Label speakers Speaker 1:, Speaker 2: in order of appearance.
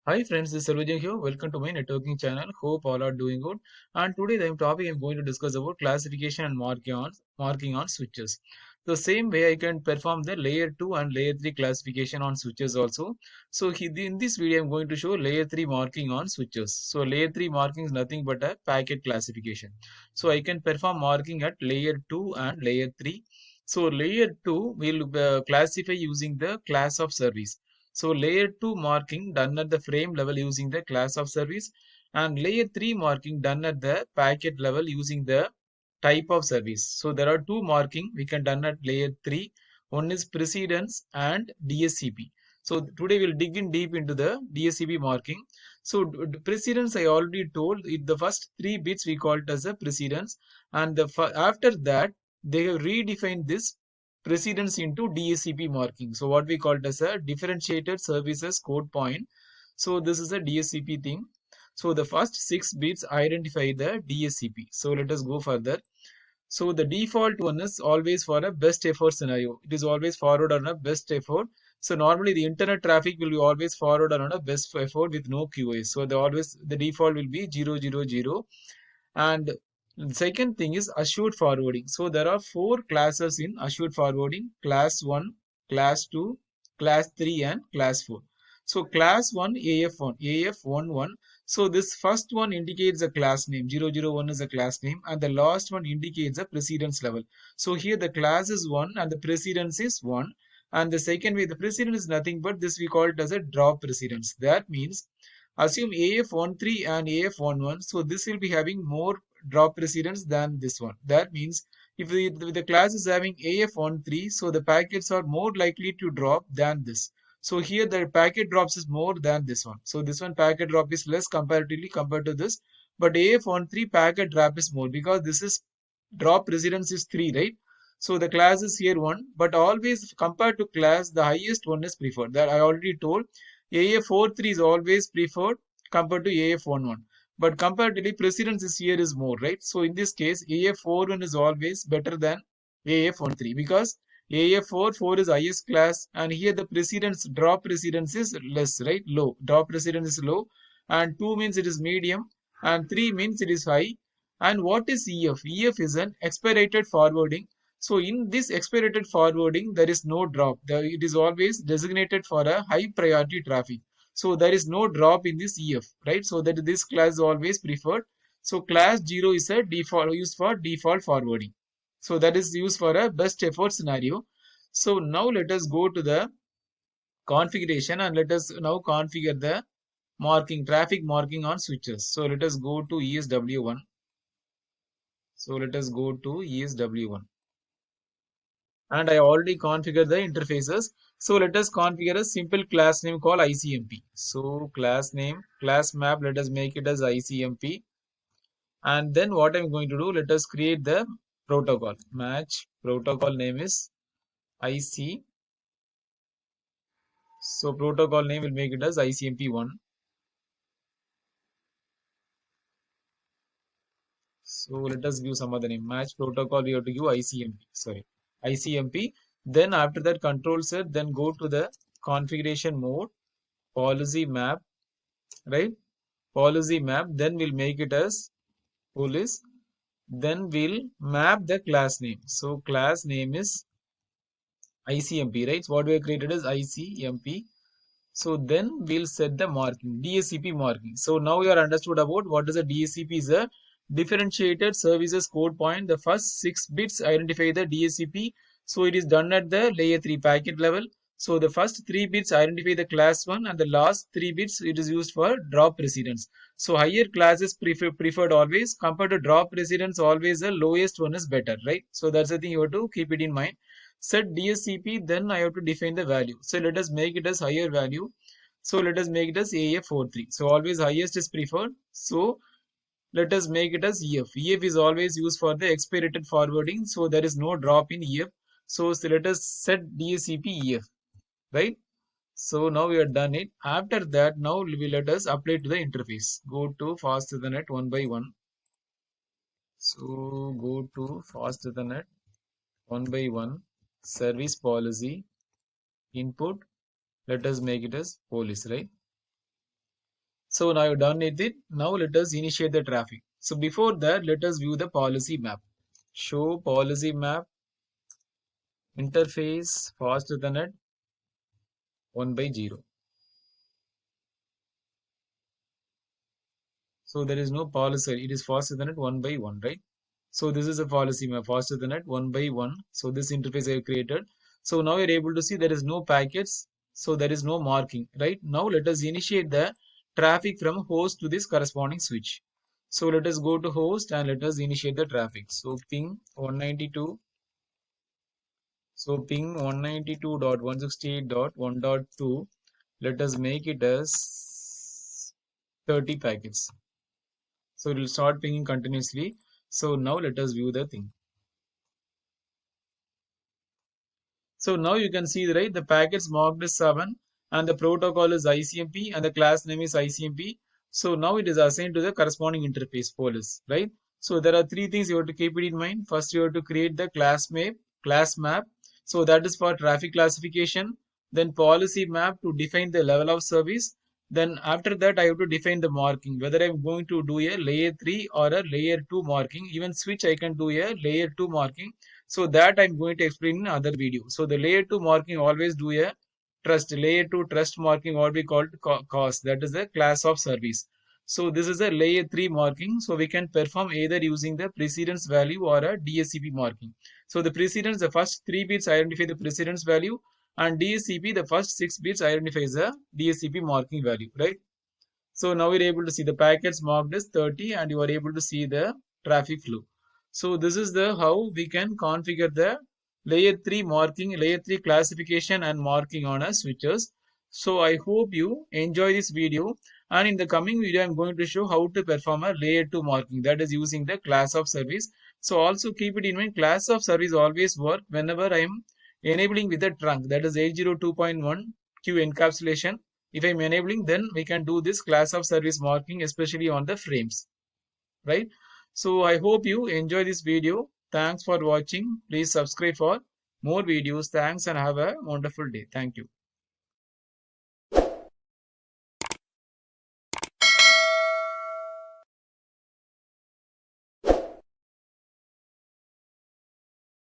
Speaker 1: Hi friends, this is Sarvajan here. Welcome to my networking channel. Hope all are doing good. And today the topic I'm going to discuss about classification and marking on switches. The same way I can perform the layer 2 and layer 3 classification on switches also. So in this video I'm going to show layer 3 marking on switches. So layer 3 marking is nothing but a packet classification. So I can perform marking at layer 2 and layer 3. So layer 2 will classify using the class of service. So layer 2 marking done at the frame level using the class of service, and layer 3 marking done at the packet level using the type of service. So there are two marking we can done at layer 3. One is precedence and DSCP. So today we'll dig in deep into the DSCP marking. So precedence I already told the first 3 bits we call it as a precedence, and after that they have redefined this precedence into DSCP marking. So what we call it as a differentiated services code point. So this is a DSCP thing. So the first 6 bits identify the DSCP. So let us go further. So the default one is always for a best effort scenario. It is always forward on a best effort. So normally the internet traffic will be always forward on a best effort with no QoS. So the default will be 000. And second thing is assured forwarding. So there are 4 classes in assured forwarding: class 1, class 2, class 3 and class 4. So class 1 AF1, AF11. So this first one indicates a class name, 001 is a class name, and the last one indicates a precedence level. So here the class is 1 and the precedence is 1. And the second way, the precedence is nothing but this we call it as a drop precedence. That means assume AF13 and AF11. So this will be having more drop precedence than this one. That means if the class is having AF13, so the packets are more likely to drop than this. So here the packet drops is more than this one. So this one packet drop is less comparatively compared to this. But AF13 packet drop is more because this is drop precedence is 3, right? So the class is here 1, but always compared to class, the highest one is preferred. That I already told. AF43 is always preferred compared to AF11. But comparatively, precedence is here is more, right? So in this case, AF41 is always better than AF13 because AF44 is highest class, and here the precedence drop precedence is less, right? Low. Drop precedence is low, and 2 means it is medium, and 3 means it is high. And what is EF? EF is an expedited forwarding. So in this expedited forwarding, there is no drop. It is always designated for a high priority traffic. So there is no drop in this EF, right? So that this class is always preferred. So class 0 is a default used for default forwarding. So that is used for a best effort scenario. So now let us go to the configuration and let us now configure the traffic marking on switches. So let us go to ESW1. So let us go to ESW1. And I already configured the interfaces. So let us configure a simple class name called ICMP. So class name, class map, let us make it as ICMP. And then what I'm going to do, let us create the protocol. Match protocol name is IC. So protocol name will make it as ICMP1. So let us give some other name. Match protocol, we have to give ICMP. Sorry, ICMP. Then after that, control set, then go to the configuration mode, policy map, right? Policy map, then we'll make it as police. Then we'll map the class name. So class name is ICMP, right? So what we have created is ICMP. So then we'll set the marking, DSCP marking. So now you are understood about what is a DSCP is a differentiated services code point. The first 6 bits identify the DSCP. So it is done at the layer 3 packet level. So the first 3 bits identify the class 1 and the last 3 bits it is used for drop precedence. So higher classes preferred always compared to drop precedence, always the lowest one is better, right? So that's the thing you have to keep it in mind. Set DSCP, then I have to define the value. So let us make it as higher value. So let us make it as AF43. So always highest is preferred. So let us make it as EF. EF is always used for the expedited forwarding. So there is no drop in EF. So let us set DSCP EF, right? So now we have done it. After that, now we let us apply to the interface. Go to Fast Ethernet 1 by 1. So go to Fast Ethernet 1 by 1. Service policy input, let us make it as police, right? So now you're done with it. Now let us initiate the traffic. So before that, let us view the policy map. Show policy map, interface fast Ethernet 1/0. So there is no policy. It is fast Ethernet 1/1, right? So this is a policy map, fast Ethernet 1/1. So this interface I have created. So now you're able to see there is no packets. So there is no marking, right? Now let us initiate the traffic from host to this corresponding switch. So let us go to host and let us initiate the traffic. So ping 192. So ping 192.168.1.2. Let us make it as 30 packets. So it will start pinging continuously. So now let us view the thing. So now you can see, right, the packets marked as 7 and the protocol is ICMP and the class name is ICMP. So now it is assigned to the corresponding interface police, right? So there are three things you have to keep it in mind. First, you have to create the class map. So that is for traffic classification. Then policy map to define the level of service. Then after that, I have to define the marking, whether I'm going to do a layer 3 or a layer 2 marking. Even switch, I can do a layer 2 marking. So that I'm going to explain in another video. So the layer 2 marking always do a trust. Layer 2 trust marking what we called COS. That is a class of service. So this is a layer 3 marking. So we can perform either using the precedence value or a DSCP marking. So the precedence, the first 3 bits identify the precedence value, and DSCP, the first 6 bits identifies the DSCP marking value, right? So now we're able to see the packets marked as 30 and you are able to see the traffic flow. So this is the how we can configure the layer 3 marking, layer 3 classification and marking on our switches. So I hope you enjoy this video, and in the coming video I'm going to show how to perform a layer 2 marking, that is using the class of service. So also keep it in mind, class of service always work whenever I am enabling with the trunk, that is 802.1 Q encapsulation. If I'm enabling, then we can do this class of service marking, especially on the frames, right? So I hope you enjoy this video. Thanks for watching. Please subscribe for more videos. Thanks and have a wonderful day. Thank you.